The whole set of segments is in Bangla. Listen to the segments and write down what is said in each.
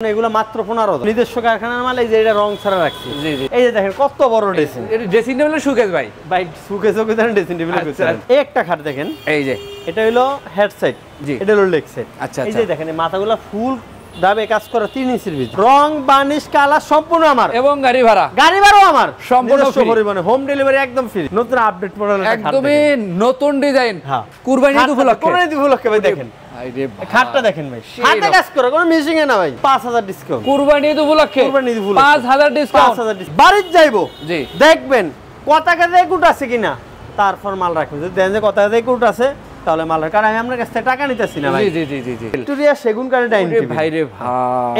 এগুলো মাত্র 15,000 নিজস্ব কারখানার মাল। এই যে এটা রং ছাড়া রাখছি। জি জি, এই যে দেখেন কত বড় ড্রেসিং। এটা ড্রেসিং টেবিলের শোকেস ভাই। ভাই শোকেসও করেন, ড্রেসিং টেবিলও করেন। এই একটা খাট দেখেন, এই যে এটা হলো হেড সাইড, জি এটা হলো লেগ সাইড। আচ্ছা, এই যে দেখেন এই মাথাগুলো ফুল দাবে কাজ করা 3 ইঞ্চির ভিতর। রং বানিশ কালার সম্পূর্ণ আমার, এবং গাড়ি ভাড়াও আমার সম্পূর্ণ ফ্রি। পরিমাণে হোম ডেলিভারি একদম ফ্রি। নতুন আপডেট মডেল একদমই নতুন ডিজাইন। হ্যাঁ, কুরবানি ঈদ উপলক্ষে। কুরবানি ঈদ উপলক্ষে ভাই দেখেন খাটটা দেখেন ভাই, হাতে কাজ করে কোনো মিসিং এ না ভাই। 5000 ডিসকাউন্ট কুরবানি ঈদ উপলক্ষে। 5000 ডিসকাউন্ট। 5000 ডিসকাউন্ট। বাড়িতে যাইবো, জি দেখবেন কত টাকা দিয়ে কুট আছে কিনা, তারপর মাল রাখবেন। যদি দেন যে কত টাকা দিয়ে কুট আছে তাহলে মাল রাখবেন। কারণ আমি আপনার কাছ থেকে টাকা নিতেছি না ভাই। জি জি জি জি। ভিক্টোরিয়া সেগুন কাঠের ডাইনিং টেবিল ভাই রে ভাই,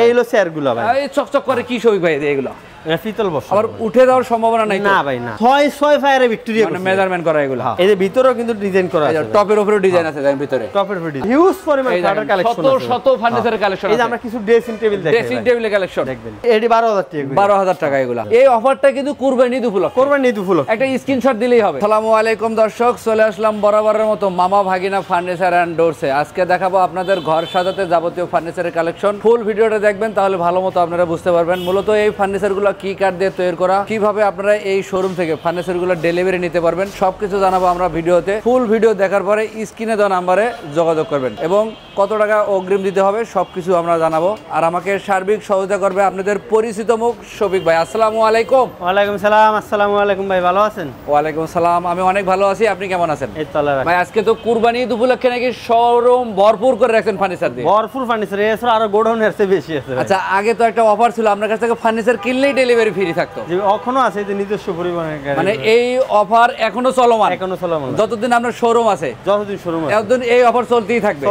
এই হলো চেয়ারগুলো ভাই। এই চকচক করে কি সবই ভাই এগুলো? এটা পিতল বসা। আবার উঠে যাওয়ার সম্ভাবনা নাই তো? না ভাই না, 6 ফায়ারে ভিক্টোরিয়া মানে মেজারমেন্ট করা এগুলো। এই যে ভিতরেও কিন্তু ডিজাইন করা আছে, টপের উপরে ডিজাইন আছে দেখেন ভিতরে। টপের উপরে ডিজাইন হিউজ পরিমাণ কাঠের কালেকশন আছে। শত ফার্নিচারের কালেকশন আছে। এই যে আমরা কিছু ড্রেসিং টেবিল দেখাই, ড্রেসিং টেবিলের কালেকশন দেখবেন। এটি 12000 টাকা, 12000 টাকা এগুলো। এই অফারটা কিন্তু কুরবানি ঈদ উপলক্ষে। কুরবানি ঈদ উপলক্ষে একটা স্ক্রিনশট দিলেই হবে। আসসালামু আলাইকুম দর্শক, চলে আসলাম বরাবরের মতো মামা ভাগিনা ফার্নিচার এন্ড ডোরসে। আজকে দেখাবো আপনাদের ঘর সাজাতে যাবতীয় ফার্নিচারের কালেকশন। ফুল ভিডিওটা দেখবেন তাহলে ভালো মতো আপনারা বুঝতে পারবেন মূলত এই ফার্নিচারগুলো কি কাঠ দিয়ে তৈরি করা, কিভাবে আপনারা এই শোরুম থেকে ফার্নিচারগুলো ডেলিভারি নিতে পারবেন, সবকিছু জানাবো আমরা ভিডিওতে। ফুল ভিডিও দেখার পরে স্ক্রিনে দেওয়া নাম্বারে যোগাযোগ করবেন এবং কত টাকা অগ্রিম দিতে হবে সবকিছু আমরা জানাবো। আর আমাকে সার্বিক সহযোগিতা করবে আপনাদের পরিচিত মুখ শফিক ভাই। আসসালামু আলাইকুম। ওয়ালাইকুম সালাম। আসসালামু আলাইকুম ভাই, ভালো আছেন? ওয়ালাইকুম সালাম, আমি অনেক ভালো আছি, আপনি কেমন আছেন? এই তো ভাই আজকে তো কুরবানি ঈদ উপলক্ষে নাকি শোরুম ভরপুর করে রাখছেন ফার্নিচার দিয়ে। ভরপুর ফার্নিচার, এছাড়া আরো গোডাউন এর চেয়ে বেশি আছে। আচ্ছা, আগে তো একটা অফার ছিল আপনার কাছ থেকে ফার্নিচার কিনলেই ডেলিভারি ফ্রি থাকতো, যে এখনো আছে, যে নিজস্ব পরিমাণে মানে এই অফার এখনো চলমান? এখনো চলমান, যতদিন আপনার শোরুম আছে, যতদিন শোরুম আছে ততদিন এই অফার চলতেই থাকবে।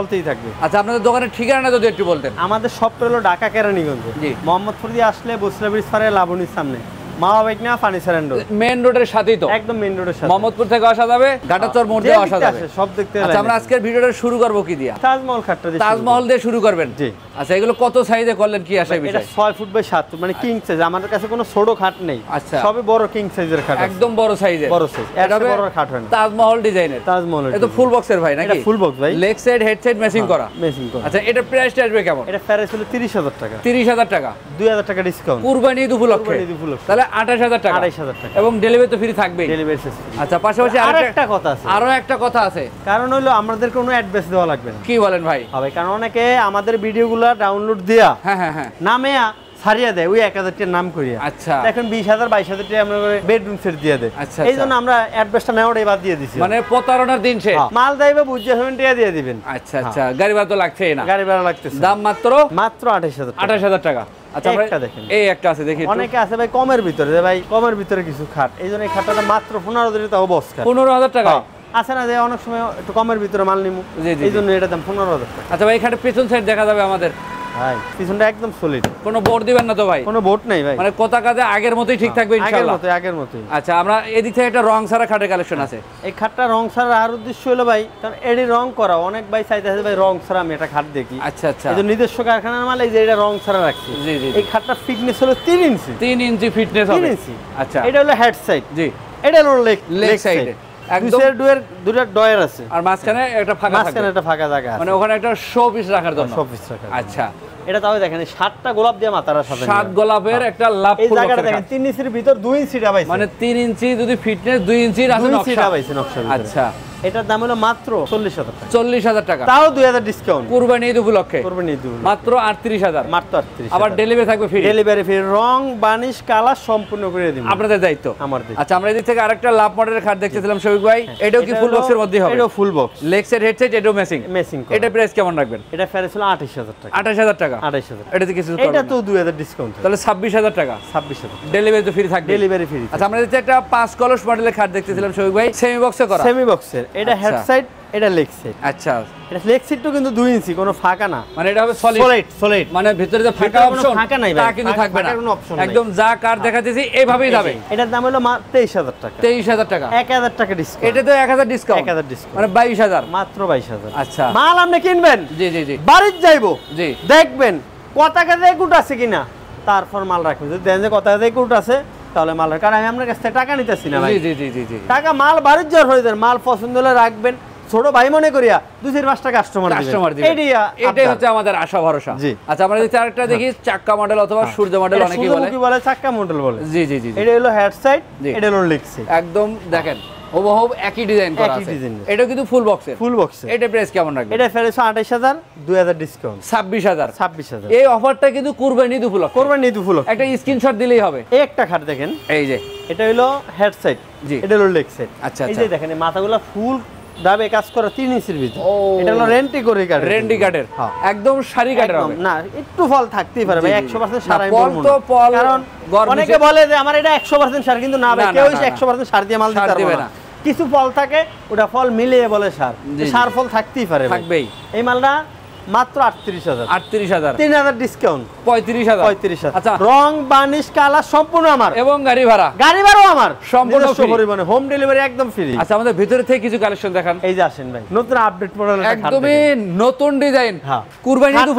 আচ্ছা, আপনাদের দোকানের ঠিকানা যদি একটু বলতেন। আমাদের শপটা হলো ঢাকা কেরানীগঞ্জ, জি মোহাম্মদপুর দিয়ে আসলে বসরা ব্রিজ পারে লাবণীর সামনে মামা ভাগিনা ফার্নিচার এন্ড ডোর। মেইন রোডের সাথেই তো? একদম মেইন রোডের সাথে। মোহাম্মদপুর থেকে আসা যাবে, ঘাটাচর মোড় দিয়ে আসা যাবে, সব দেখতে। আচ্ছা, আমরা আজকের ভিডিওটা শুরু করব কি দিয়া? তাজমহল খাটটা দিয়ে। তাজমহল দিয়ে শুরু করবেন? জি। আচ্ছা, এগুলো কত সাইজে করলেন, কি আশায় বিষয়? এটা 6 ফুট বাই 7 ফুট, মানে কিং সাইজ। আমাদের কাছে কোনো ছোট খাট নেই। আচ্ছা, সবই বড় কিং সাইজের খাট, একদম বড় সাইজের। বড় সাইজ, এটা বড় খাট হয় না। তাজমহল ডিজাইনের। তাজমহল এটা ফুল বক্সের ভাই নাকি? এটা ফুল বক্স ভাই, leg side head side matching করা। ম্যাচিং করা। আচ্ছা, এটা প্রাইসটা আসবে কেমন? এটা প্রাইস হলো 30000 টাকা। 30000 টাকা, 2000 টাকা ডিসকাউন্ট কুরবানি ঈদ উপলক্ষে। তাহলে 28000 টাকা। 28000 টাকা, এবং ডেলিভারি তো ফ্রি থাকবে। Delivery system. আচ্ছা, পাশাপাশি আরেকটা কথা আছে। আরো একটা কথা আছে, কারণ হলো আমাদের কোনো অ্যাডভান্স দেওয়া লাগবে না। কি বলেন ভাই? হবে, কারণ অনেকে আমাদের ভিডিওগুলো ডাউনলোড দিয়া হ্যাঁ হ্যাঁ হ্যাঁ নামে ছাড়িয়ে দেয় ওই 1000 টাকার নাম করিয়া। আচ্ছা, এখন 20000 22,000 টাকা আমরা বেডরুম সেট দিয়ে দেয়। আচ্ছা, এই জন্য আমরা অ্যাডভান্সটা নেওয়াটাই বাদ দিয়ে দিছি। মানে প্রতারণার দিন শেষ। মাল যাইবে বুঝে 7 টাকা দিয়ে দিবেন। আচ্ছা আচ্ছা, গাড়ি ভাড়া তো লাগছেই না? গাড়ি ভাড়া লাগতেছে। দাম মাত্র 28000 টাকা। আচ্ছা, একটা দেখেন, এই একটা আছে দেখি। অনেকে আছে ভাই কমের ভিতরে, যে ভাই কমের ভিতরে কিছু খাট, এই জন্য এই খাটটা মাত্র 15000 টাকা বস খাট। 15000 টাকা আছে না, যে অনেক সময় একটু কমের ভিতরে মাল নিমু, এই জন্য এটা দাম 15000 টাকা। আচ্ছা ভাই, এখানে পেছন সাইড দেখা যাবে আমাদের ভাই, পিছনটা একদম সলিড, কোনো বোর্ড দিবেন না তো ভাই? কোনো বোর্ড নাই ভাই, মানে কথা কাজে আগের মতোই ঠিক থাকবে ইনশাআল্লাহ। আগের মতোই। আচ্ছা, আমরা এদিক থেকে একটা রং ছাড়া খাটের কালেকশন আছে। এই খাটটা রং ছাড়া আর উদ্দেশ্য হলো ভাই, কারণ এডি রং করা অনেক ভাই চাইতেছে ভাই রং ছাড়া আমি এটা খাট দেখি। আচ্ছা আচ্ছা, এই যে নিজস্ব কারখানার মাল, এই যে এটা রং ছাড়া রাখছি। জি জি। এই খাটটার ফিটনেস হলো 3 ইঞ্চি। 3 ইঞ্চি ফিটনেস হবে। 3 ইঞ্চি। আচ্ছা, এটা হলো হেড সাইড, জি। এটা হলো লেগ সাইড। একদম দুইটা ডয়ার আছে, আর মাঝখানে একটা ফাঁকা থাকে, মাঝখানে একটা ফাঁকা জায়গা আছে, মানে ওখানে একটা শো পিস রাখার জন্য। শো পিস রাখার। আচ্ছা, এটা তাও দেখেন 7টা গোলাপ দিয়ে মাথারা সাজানো। 7 গোলাপের একটা লাভ এই ফুল জায়গাটা দেখেন 3 ইঞ্চির ভিতর 2 ইঞ্চি টা পাইছে, মানে 3 ইঞ্চি যদি ফিটনেস 2 ইঞ্চির আছে নকশা। আচ্ছা, এটার দাম হলো মাত্র 40000 টাকা। 40000 টাকা, তাও 2000 ডিসকাউন্ট। কুরবানি ঈদ উপলক্ষে মাত্র 38000। মাত্র 38000। আবার ডেলিভারি থাকবে ফ্রি। ডেলিভারি ফ্রি, রং বানিশ কালার সম্পূর্ণ করে দিব, আপনাদের দায়িত্ব, আমাদের। আচ্ছা, আমরা এদিক থেকে আরেকটা লাভ মডেলের খাট দেখতেছিলাম শফিক ভাই, এটাও কি ফুল বক্সের মধ্যে হবে? এটাও full box, leg side head side এটাও ম্যাচিং। এটা প্রাইস কেমন রাখবেন? এটা প্রাইস হলো 28000 টাকা। 28000 টাকা, 28000। এটাতে কিছু এটা তো 2000 ডিসকাউন্ট, তাহলে 26000 টাকা। 26000। ডেলিভারি তো ফ্রি থাকবে? Delivery free. আচ্ছা, আমরা এদিকে একটা 5 কলস মডেলের খাট দেখতেছিলাম শফিক ভাই, সেমি বক্সে করা। সেমি বক্সের, এটা হেড সাইড, এটা লেগ সাইড। আচ্ছা, এটা লেগ সাইডও কিন্তু 2 ইঞ্চি, কোনো ফাঁকা না, মানে এটা হবে সলিড, মানে ভিতরে যে ফাঁকা অপশন ফাঁকা নাই তা ভাই, কিন্তু থাকবে না, কোনো অপশন নাই, একদম যা কার দেখাতেছি এইভাবেই যাবে। এটার দাম হলো 23000 টাকা। 23000 টাকা, 1000 টাকা ডিসকাউন্ট। এটা তো 1000 ডিসকাউন্ট, 1000 ডিসকাউন্ট, মানে 22000, মাত্র 22000। আচ্ছা, মাল আপনি কিনবেন, জি জি জি, বাড়িতে যাইবো, জি, দেখবেন কত টাকা দিয়ে কুট আছে কিনা, তারপর মাল রাখবেন। যদি দেন যে কত টাকা দিয়ে কুট আছে তাহলে মাল রাখবেন, কারণ আমি আপনার কাছ থেকে টাকা নিতেছি না ভাই। জি জি জি জি, টাকা মাল বাড়িতে যাওয়ার হয়ে যায়, মাল পছন্দ হলে রাখবেন, ছোট ভাই মনে করিয়া 2-5টা কাস্টমার দিবেন। এটাই হচ্ছে আমাদের আশা ভরসা। আচ্ছা আমরা যদি আরেকটা দেখি চাক্কা মডেল অথবা সূর্য মডেল অনেকেই বলে। কি বলে চাক্কা মডেল বলে। জি জি জি। এটা হলো হেড সাইড, এটা হলো লেগ সাইড। একদম দেখেন ওভাবে একই ডিজাইন করা আছে। এটা কিন্তু ফুল বক্সের। ফুল বক্সের। এটা প্রাইস কেমন রাখবেন? এটা প্রাইস 28000, 2000 ডিসকাউন্ট। 26000। এই অফারটা কিন্তু কুরবানি ঈদ উপলক্ষে। কুরবানি ঈদ উপলক্ষে। একটা স্ক্রিনশট দিলেই হবে। এই একটা খাট দেখেন। এই যে এটা হলো হেড সাইড, এটা হলো লেগ সাইড। আচ্ছা এই যে দেখেন এই মাথাগুলো ফুল দাবে কাজ করা 3 ইঞ্চির ভিতর। এটা হলো রেন্টি করে কাট। রেন্টি কাটের। একদম সারি কাটের হবে। না একটু ফল থাকতেই পারে ভাই, 100% সার আমি বলবো না। ফল কারণ অনেকে বলে যে আমার এটা 100% সার, কিন্তু না ভাই, কেউ 100% সার দিয়ে মাল দিতে পারবে না। কিছু ফল থাকে ওটা ফল মিলিয়ে বলে সার, সার ফল থাকতেই পারে, থাকবেই। এই মালটা মাত্র 38000। 3000 ডিসকাউন্ট 35000। আচ্ছা, রং বানিশ কালার সম্পূর্ণ আমার, এবং গাড়ি ভাড়াও আমার সম্পূর্ণ পরিমাণে, হোম ডেলিভারি একদম ফ্রি। আচ্ছা আমাদের ভিতরে থেকে কিছু কালেকশন দেখান। এই যে আসেন ভাই, নতুন আপডেট মডেল, একদমই নতুন ডিজাইন। কুরবানি ঈদ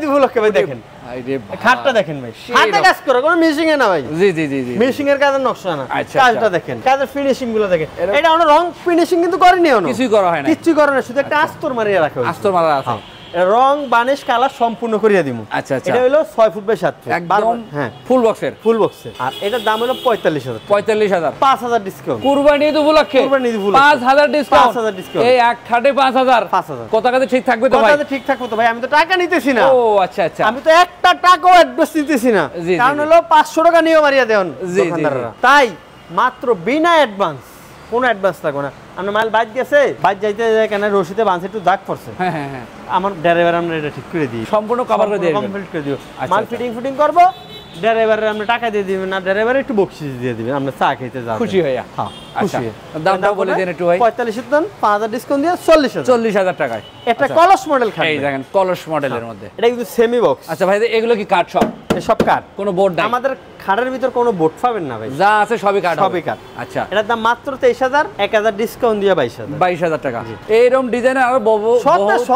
উপলক্ষে ভাই দেখেন খাটটা দেখেন ভাই, হাতে কাজ করে, কোনো মিশিং এ না ভাই। জি জি জি জি, মিশিং এর কাজের নকশা না। কাজটা দেখেন, কাজের ফিনিশিং গুলো দেখেন। এটা আমরা রং ফিনিশিং কিন্তু করিনি, কিছুই করা হয় না, কিছুই করা না, শুধু একটা আস্তর মারিয়ে রাখা হয়েছে। আস্তর মারা আছে, রং বানিশ কালার সম্পূর্ণ করিয়া দিমু। আচ্ছা আচ্ছা, এটা হলো 6 ফুট বাই 7 ফুট একদম। হ্যাঁ, ফুল বক্সের। আর এটার দাম হলো 45000। 5000 ডিসকাউন্ট কুরবানি ঈদ উপলক্ষে। 5000 ডিসকাউন্ট। এই এক খাটে 5000। কত টাকাতে ঠিক থাকবে তো ভাই? কত ঠিক থাকবে তো ভাই, আমি তো টাকা নিতেছি না। ও আচ্ছা আচ্ছা, আমি তো একটা টাকাও অ্যাডভান্স নিতেছি না, কারণ হলো 500 টাকা নিয়ে মারিয়া দেন দোকানদাররা। তাই মাত্র বিনা অ্যাডভান্স, কোনো অ্যাডভান্স লাগবে না। আমরা মাল বাইক গেছে, বাইক যাইতে কেন রশিতে বাঁধে একটু দাগ পড়ছে, হ্যাঁ হ্যাঁ হ্যাঁ, আমার ড্রাইভার আমরা এটা ঠিক করে দিই, সম্পূর্ণ কভার করে দিই, কমপ্লিট করে দিও। মাল ফিটিং করবো, ড্রাইভারের আমরা টাকা দিয়ে দিবেন, না ড্রাইভারে একটু বকশিশ দিয়ে দিবেন, আমরা চা খেতে যাবো খুশি হইয়া। হ্যাঁ খুশি। দামটা বলে দেন একটু ভাই। 45 দাম, 5000 ডিসকাউন্ট দিয়ে 40000 টাকায় একটা কলস মডেল খাট। এই দেখেন কলস মডেলের মধ্যে, এটা কিন্তু সেমি বক্স। আচ্ছা ভাই, এগুলো কি কাঠ? সব কাঠ, কোনো বোর্ড নাই আমাদের খাটের ভিতর, কোনো বোর্ড পাবেন না ভাই, যা আছে সবই কাঠ, সবই কাঠ। আচ্ছা, এটার দাম মাত্র 23000, 1000 ডিসকাউন্ট দিয়ে 22000 টাকা। এইরকম ডিজাইনের আরো বহু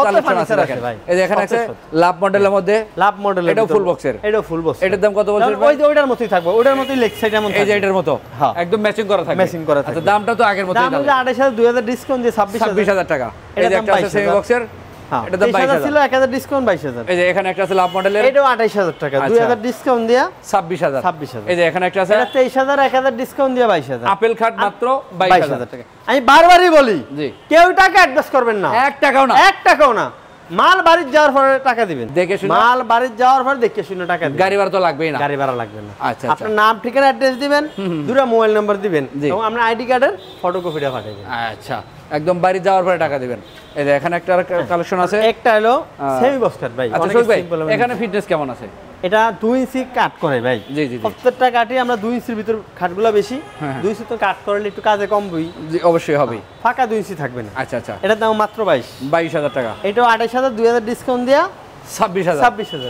কালেকশন আছে দেখেন ভাই। এই দেখেন আছে লাভ মডেলের মধ্যে, লাভ মডেল, এটাও ফুল বক্সের, এটাও ফুল বক্স। এটার দাম কত বলছেন ভাই? ওই যে ওইটার মতোই থাকবে, ওইটার মতোই লেগ সাইড এমন, এই যে এটার মতো, হ্যাঁ একদম ম্যাচিং করা থাকবে, ম্যাচিং করা থাকবে। আচ্ছা, দামটা তো আগের মতোই, দাম হলো 28000, 2000 ডিসকাউন্ট দিয়ে 26000 টাকা। এই যে একটা আছে সেমি বক্সের, এটা দাম 22000 ছিল, 1000 ডিসকাউন্ট 22000। এই যে এখানে একটা আছে লাভ মডেলের, এটাও 28000 টাকা, 2000 ডিসকাউন্ট দিয়া 26000। এই যে এখানে একটা আছে, এটা 23000, 1000 ডিসকাউন্ট দিয়া 22000। আপেল খাট মাত্র 22000 টাকা। আমি বারবারই বলি, জি, কেউ টাকা অ্যাডভান্স করবেন না, 1 টাকাও না, 1 টাকাও না। মাল বাড়ি যাওয়ার পরে টাকা দিবেন, দেখে শুনে মাল বাড়ি যাওয়ার পরে দেখে শুনে টাকা দিবেন। গাড়ি ভাড়া তো লাগবেই না, গাড়ি ভাড়া লাগবে না। আচ্ছা, আপনার নাম, ঠিকানা, অ্যাড্রেস দিবেন, দুটো মোবাইল নাম্বার দিবেন, এবং আমরা আইডি কার্ডের ফটোকপিটা পাঠিয়ে দিবেন। আচ্ছা, একদম বাড়ি যাওয়ার পরে টাকা দিবেন। এই যে এখানে একটা কালেকশন আছে, একটা হলো সেমি বক্স কাট ভাই। আচ্ছা ভাই, এখানে ফিটনেস কেমন আছে? এটা 2 ইঞ্চি কাট করে ভাই। জি জি, প্রত্যেকটা কাটে আমরা 2 ইঞ্চির ভিতর, খাটগুলো বেশি 2 ইঞ্চি তো কাট করলে একটু কাজে কম বই, জি অবশ্যই হবে, ফাঁকা 2 ইঞ্চি থাকবে না। আচ্ছা আচ্ছা, এটার দাম মাত্র 22000 টাকা। এটাও 28000, 2000 ডিসকাউন্ট দেয়া 26000।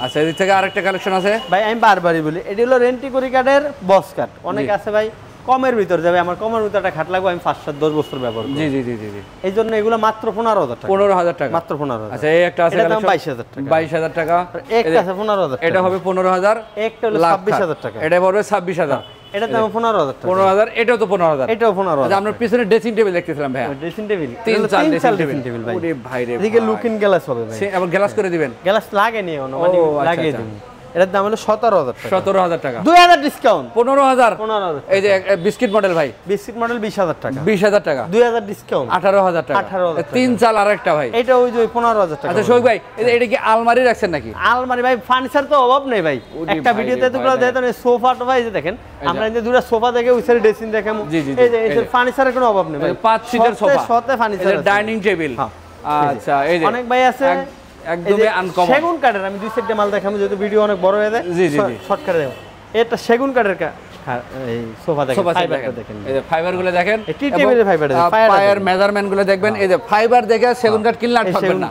আচ্ছা, এদিক থেকে আরেকটা কালেকশন আছে ভাই, আমি বারবারই বলি, এটা হলো রেন্টি করি কাটের বক্স কাট। অনেক আছে ভাই কমের ভিতর যাবে, আমার কমের ভিতর একটা খাট লাগবে, আমি 5-10 বছর ব্যবহার করি। জি জি জি জি, এই জন্য এগুলো মাত্র 15000 টাকা। 15000 টাকা মাত্র, 15000। আচ্ছা, এই একটা আছে কালেকশন 22000 টাকা। 22000 টাকা। একটা আছে 15000 টাকা, এটা হবে 15000। একটা হলো 26000 টাকা, এটা পড়বে 26000। এটা দাম 15000 টাকা। 15000, এটাও তো 15000, এটাও 15000। আচ্ছা, আমরা পিছনে ড্রেসিং টেবিল দেখতেছিলাম ভাই, ড্রেসিং টেবিল 3-4 ড্রেসিং টেবিল ভাই। ওরে ভাই রে, এদিকে লুকিং গ্লাস হবে ভাই, আবার গ্লাস করে দিবেন? গ্লাস লাগেনি এখনো, মানে লাগিয়ে দিন। এটার দাম হলো 17000 টাকা। 17000 টাকা, 2000 ডিসকাউন্ট 15000। এই যে বিস্কিট মডেল ভাই, বিস্কিট মডেল 20000 টাকা। 20000 টাকা, 2000 ডিসকাউন্ট 18000 টাকা। 18000, 3 আরেকটা ভাই, এটা ওই যে 15000 টাকা। আচ্ছা শোক ভাই, এটা কি আলমারি রাখছেন নাকি? আলমারি ভাই, ফার্নিচার তো অভাব নেই ভাই। একটা ভিডিওতে তোমরা দেখেন সোফা তো ভাই, যে দেখেন আমরা এই যে দুটো সোফা দেখে ওই সাইডে ড্রেসিং দেখাম, এই যে এই ফার্নিচারের কোনো অভাব নেই ভাই। 5 সিটের সোফা, সাথে ফার্নিচার, ডাইনিং টেবিল। আচ্ছা, এই যে অনেক ভাই আছে একদমই আনকমন সেগুন কাঠের। আমি দুই সাইডে মাল দেখাবো, যেহেতু ভিডিও অনেক বড় হয়ে যায়, জি জি জি, শর্টকাটে দেব। এটা সেগুন কাঠের এই সোফা দেখেন, ফাইবারটা দেখেন, এই যে ফাইবার গুলো দেখেন, টি টেবিলের ফাইবার, পায়ের মেজারমেন্ট গুলো দেখবেন। এই যে ফাইবার দেখে সেগুন কাঠ কিনলে আর ঠকবেন না।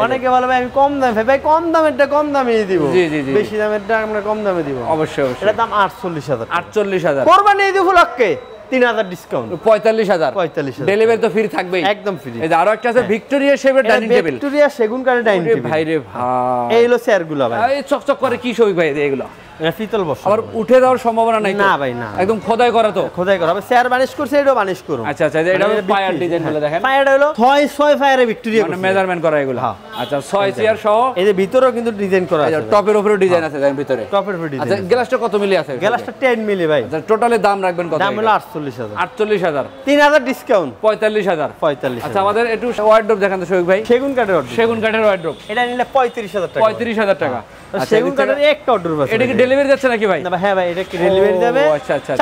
অনেকে বলে ভাই আমি কম দামে, ভাই কম দামেরটা কম দামে দিব, জি জি জি, বেশি দামেরটা আমরা কম দামে দিব। অবশ্যই অবশ্যই। এটার দাম 48000। 48000 কোরবানি ঈদ উপলক্ষে 3000 ডিসকাউন্ট, 45000। ডেলিভারি তো ফ্রি থাকবেই, একদম ফ্রি। এই যে আরো একটা আছে ভিক্টোরিয়া শেপের ডাইনিং টেবিল, ভিক্টোরিয়া সেগুন কাঠের ডাইনিং টেবিল। ভাই রে ভাই, এই হলো চেয়ারগুলো ভাই, এই চকচক করে কি সবই ভাই এগুলো। এটা পিতল বর্ষণ আবার উঠে যাওয়ার সম্ভাবনা নাই না ভাই না একদম খোদাই করা তো খোদাই করা হবে চেয়ার বানিশ করছে এটাও বানিশ করুন আচ্ছা আচ্ছা এটা পায়ার ডিজাইন গুলো দেখেন পায়ারটা হলো 6 ফায়ারে ভিক্টোরিয়া মানে মেজারমেন্ট করা এগুলো আচ্ছা 6 চেয়ার সহ এই যে ভিতরেও কিন্তু ডিজাইন করা আছে টপের উপরে ডিজাইন আছে দেখেন ভিতরে টপের উপরে ডিজাইন আচ্ছা গ্লাসটা কত মিলি আছে গ্লাসটা 10 মিলি ভাই আচ্ছা টোটালি দাম রাখবেন কত দাম হলো 48000 48000 3000 ডিসকাউন্ট 45000 আচ্ছা আমাদের একটু ওয়ার্ডরোব দেখান তো শোক ভাই সেগুন কাঠের ওয়ার্ডরোব সেগুন কাঠের ওয়ার্ডরোব এটা নিলে 35000 টাকা 35000 টাকা সেগুন কাঠের একটা ওয়ার্ডরোব আছে এটা কি ডেলিভারি যাচ্ছে নাকি ভাই না হ্যাঁ ভাই এটা কি ডেলিভারি যাবে আচ্ছা আচ্ছা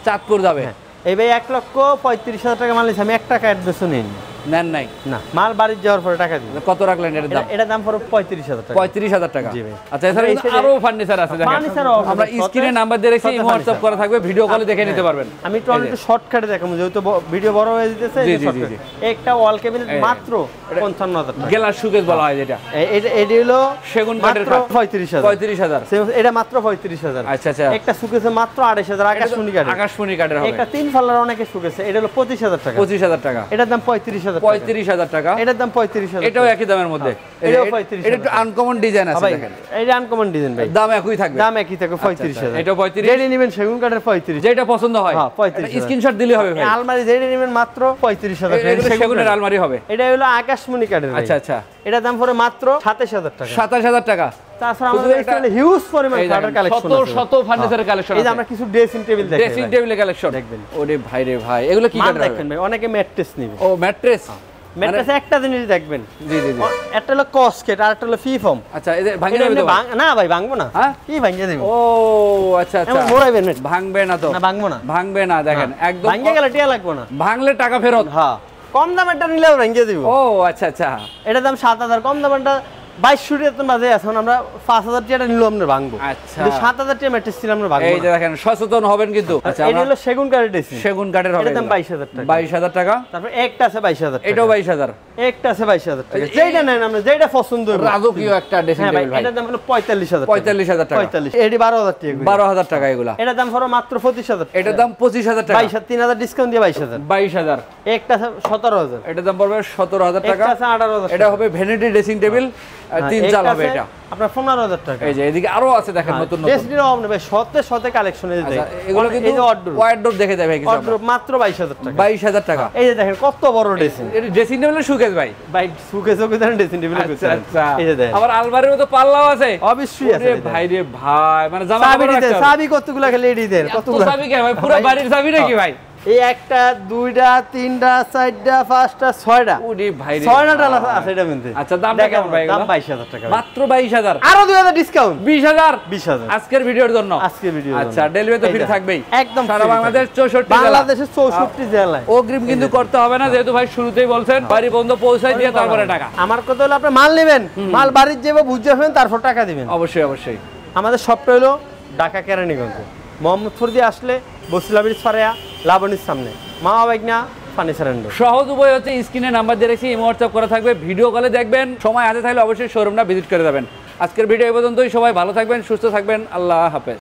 চাঁদপুর যাবে এই ভাই 1,35,000 টাকা মাল নিছি আমি 1 টাকা অ্যাডভান্সও নেই নেন নাই না মাল বাড়ি যাওয়ার পরে টাকা দিই কত রাখলেন এর দাম এটা দাম পড়ে 35000 টাকা 35000 টাকা জি ভাই আচ্ছা এছাড়া আরো ফার্নিচার আছে দেখেন আমরা স্ক্রিনে নাম্বার দিয়ে রেখেছি হোয়াটসঅ্যাপ করা থাকবে ভিডিও কলে দেখে নিতে পারবেন আমি একটু অনেক শর্টকাটে দেখাবো যেহেতু ভিডিও বড় হয়ে যেতেছে এই শর্টকাট একটা ওয়াল ক্যাবিনেট মাত্র 55000 টাকা গ্লাস শোকেস বলা হয় যেটা এটা হলো সেগুন কাঠের 35000 এটা মাত্র 35000 আচ্ছা আচ্ছা একটা শোকেসে মাত্র 28000 আকাশমণি কাঠের হবে একটা 3 ফাল্লার অনেকে শোকেসে এটা হলো 25000 টাকা 25000 টাকা এটার দাম 35000 টাকা এটার দাম 35000 এটাও একই দামের মধ্যে এটাও 35000 এটা একটু আনকমন ডিজাইন আছে দেখেন এটা আনকমন ডিজাইন ভাই দাম একই থাকবে দাম একই থাকবে 35000 এটাও 35 যেটা নেবেন সেগুন কাঠের 35 যেটা পছন্দ হয় হ্যাঁ 35 স্ক্রিনশট দিলে হবে ভাই আলমারি যেটা নেবেন মাত্র 35000 এটা সেগুনের আলমারি হবে এটা হলো আকাশমণি কাঠের আচ্ছা আচ্ছা এটা দাম পড়ে মাত্র 27000 টাকা 27000 টাকা তাছাড়া আমাদের এখানে হিউজ পরিমাণ কাঠের কালেকশন আছে শত ফার্নিচারের কালেকশন আছে এই যে আমরা কিছু ড্রেসিং টেবিল দেখাই ড্রেসিং টেবিলের কালেকশন দেখবেন ওরে ভাই রে ভাই এগুলো কি কাঠের দেখবেন ভাই অনেকে ম্যাট্রেস নেবে ও ম্যাট্রেস ম্যাট্রেসে একটা জিনিস দেখবেন জি জি জি একটা হলো কসকেট আর একটা হলো ফি ফর্ম আচ্ছা এই যে ভাঙবে না ভাই ভাঙবো না হ্যাঁ কি ভাঙিয়ে দেব ও আচ্ছা আচ্ছা মোড়াইবেন ভাঙবে না তো না ভাঙবে না দেখেন একদম ভাঙিয়ে গেলে টিয়া লাগবে না ভাঙলে টাকা ফেরত হ্যাঁ কম দামেরটা নিলেও ভাঙিয়ে দিব ও আচ্ছা আচ্ছা এটার দাম 7000 কম দামেরটা 2200 টাকা বাজে এখন আমরা 5000 টাকা নিলেও আমরা ভাঙবো আচ্ছা 7000 টাকা ম্যাট্রেস ছিল আমরা ভাঙবো এই যে দেখেন সচেতন হবেন কিন্তু আচ্ছা এটা হলো সেগুন কাঠের ড্রেসিং সেগুন কাঠের হবে এটার দাম 22000 টাকা 22000 টাকা তারপর একটা আছে 22000 টাকা এটাও 22000 একটা আছে 22000 টাকা যেটা নেন আমরা যেটা পছন্দ হবে রাজকীয় একটা ড্রেসিং টেবিল ভাই এটার দাম হলো 45000 45000 টাকা 45 এডি 12000 টাকা 12000 টাকা এগুলা এটার দাম হলো মাত্র 25000 এটার দাম 25000 টাকা 3000 ডিসকাউন্ট দিয়ে 22000 একটা আছে 17000 এটার দাম পড়বে 17000 টাকা একটা আছে 18000 এটা হবে ভ্যানিটি ড্রেসিং টেবিল তিন চাল হবে এটা আপনার 15000 টাকা এই যে এদিকে আরো আছে দেখেন নতুন নতুন ড্রেসিংয়ের অভাব নেই ভাই শতে কালেকশনে দেয় এগুলো কিন্তু ওয়ার্ডরোব দেখে যাবে কিছু ওয়ার্ডরোব মাত্র 22000 টাকা 22000 টাকা এই যে দেখেন কত বড় ড্রেসিং এর ড্রেসিং টেবিলের সুকেস ভাই সুকেসও দেন ড্রেসিং টেবিলও দেন আচ্ছা এই যে দেখেন আবার আলমারির মতো পাল্লাও আছে অবশ্যই আছে ভাই রে ভাই মানে জামা কাপড় রাখতে হবে চাবি কতগুলা খেলে এডি দেন কতগুলা চাবি কে ভাই পুরো বাড়ির চাবি নাকি ভাই এই একটা দুইটা তিনটা চারটা পাঁচটা ছয়টা ওরে ভাই রে ছয়টা ডালা আছে এটা মধ্যে আচ্ছা দামটা কেমন ভাই দাম 22000 টাকা মাত্র 22000 আরো 2000 ডিসকাউন্ট 20000 আজকের ভিডিওর জন্য আচ্ছা ডেলিভারি তো ফ্রি থাকবেই একদম সারা বাংলাদেশ 64 বাংলাদেশের 64 জেলায় অগ্রিম কিন্তু করতে হবে না যেহেতু ভাই শুরুতেই বলছেন বাড়ি বন্ধ পৌঁছায় দিয়ে তারপরে টাকা আমার কথা হলো আপনি মাল নেবেন মাল বাড়ির যাবে বুঝে আসবেন তারপর টাকা দিবেন অবশ্যই অবশ্যই আমাদের শপটা হলো ঢাকা কেরানীগঞ্জ মোহাম্মদপুর দিয়ে আসলে বসিলাবির ফারেয়া লাবণীর সামনে মামা বাইকনা ফার্নিচার এন্ড সহজ উপায় হচ্ছে স্ক্রিনে নাম্বার দিয়ে রেখেছি ইমো হোয়াটসঅ্যাপ করা থাকবে ভিডিও কলে দেখবেন সময় হাতে থাকলে অবশ্যই শোরুমটা ভিজিট করে যাবেন আজকের ভিডিও এই পর্যন্তই সবাই ভালো থাকবেন সুস্থ থাকবেন আল্লাহ হাফেজ